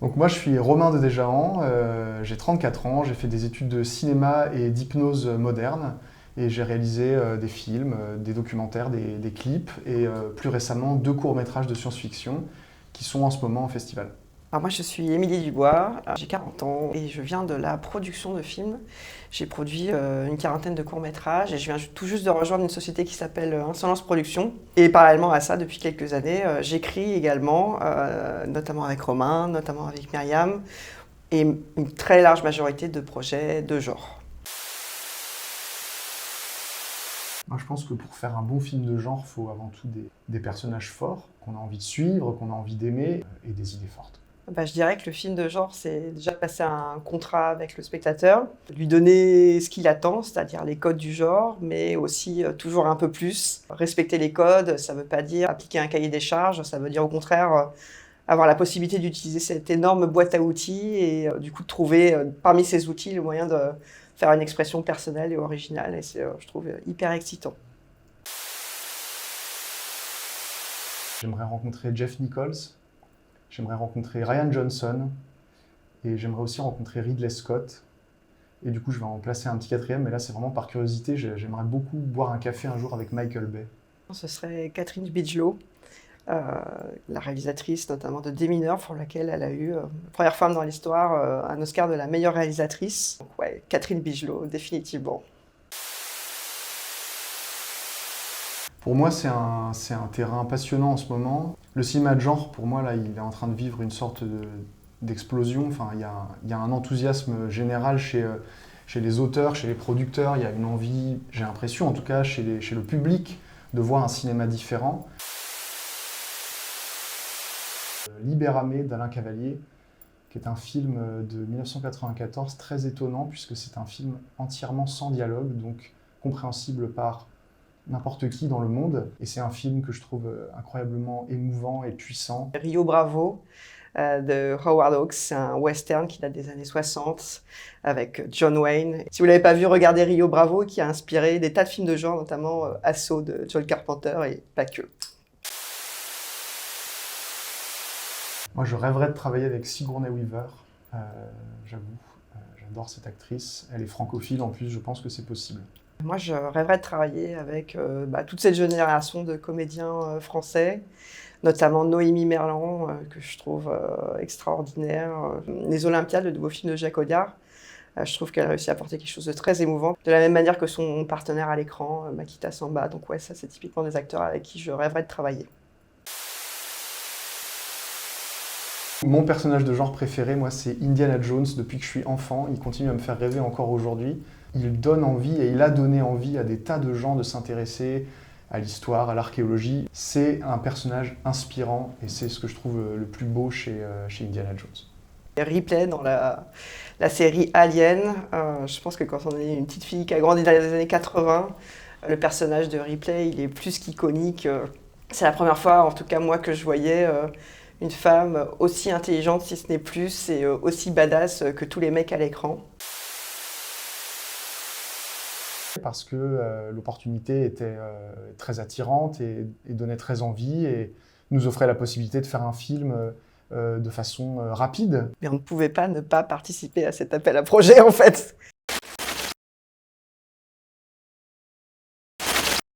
Donc moi je suis Romain de Desjahan, j'ai 34 ans, j'ai fait des études de cinéma et d'hypnose moderne et j'ai réalisé des films, des documentaires, des clips et plus récemment 2 courts-métrages de science-fiction qui sont en ce moment en festival. Alors moi je suis Émilie Dubois, j'ai 40 ans et je viens de la production de films. J'ai produit une quarantaine de courts-métrages et je viens tout juste de rejoindre une société qui s'appelle Insolence Production. Et parallèlement à ça, depuis quelques années, j'écris également, notamment avec Romain, notamment avec Myriam, et une très large majorité de projets de genre. Moi je pense que pour faire un bon film de genre, il faut avant tout des personnages forts, qu'on a envie de suivre, qu'on a envie d'aimer et des idées fortes. Je dirais que le film de genre, c'est déjà passer un contrat avec le spectateur, lui donner ce qu'il attend, c'est-à-dire les codes du genre, mais aussi toujours un peu plus. Respecter les codes, ça ne veut pas dire appliquer un cahier des charges, ça veut dire au contraire avoir la possibilité d'utiliser cette énorme boîte à outils et du coup de trouver parmi ces outils le moyen de faire une expression personnelle et originale. Et c'est, je trouve, hyper excitant. J'aimerais rencontrer Jeff Nichols, j'aimerais rencontrer Ryan Johnson et j'aimerais aussi rencontrer Ridley Scott. Et du coup, je vais en placer un petit quatrième, mais là, c'est vraiment par curiosité. J'aimerais beaucoup boire un café un jour avec Michael Bay. Ce serait Catherine Bigelow, la réalisatrice notamment de Des Mineurs, pour laquelle elle a eu, première femme dans l'histoire, un Oscar de la meilleure réalisatrice. Donc ouais, Catherine Bigelow, définitivement. Pour moi, c'est un terrain passionnant en ce moment. Le cinéma de genre, pour moi, là, il est en train de vivre une sorte d'explosion. Enfin, il y a un enthousiasme général chez les auteurs, chez les producteurs. Il y a une envie, j'ai l'impression en tout cas, chez le public, de voir un cinéma différent. Libéramé d'Alain Cavalier, qui est un film de 1994 très étonnant, puisque c'est un film entièrement sans dialogue, donc compréhensible par n'importe qui dans le monde. Et c'est un film que je trouve incroyablement émouvant et puissant. Rio Bravo de Howard Hawks, c'est un western qui date des années 60 avec John Wayne. Si vous ne l'avez pas vu, regardez Rio Bravo, qui a inspiré des tas de films de genre, notamment Assaut de John Carpenter et pas que. Moi, je rêverais de travailler avec Sigourney Weaver, j'avoue. J'adore cette actrice. Elle est francophile en plus, je pense que c'est possible. Moi, je rêverais de travailler avec toute cette génération de comédiens français, notamment Noémie Merlan, que je trouve extraordinaire. Les Olympiades, le nouveau film de Jacques Audiard, je trouve qu'elle a réussi à apporter quelque chose de très émouvant. De la même manière que son partenaire à l'écran, Makita Samba. Donc ouais, ça, c'est typiquement des acteurs avec qui je rêverais de travailler. Mon personnage de genre préféré, moi, c'est Indiana Jones. Depuis que je suis enfant, il continue à me faire rêver encore aujourd'hui. Il donne envie et il a donné envie à des tas de gens de s'intéresser à l'histoire, à l'archéologie. C'est un personnage inspirant et c'est ce que je trouve le plus beau chez Indiana Jones. Ripley dans la série Alien, je pense que quand on est une petite fille qui a grandi dans les années 80, le personnage de Ripley, il est plus qu'iconique. C'est la première fois, en tout cas moi, que je voyais une femme aussi intelligente, si ce n'est plus, et aussi badass que tous les mecs à l'écran. Parce que l'opportunité était très attirante et donnait très envie et nous offrait la possibilité de faire un film de façon rapide. Mais on ne pouvait pas ne pas participer à cet appel à projet, en fait.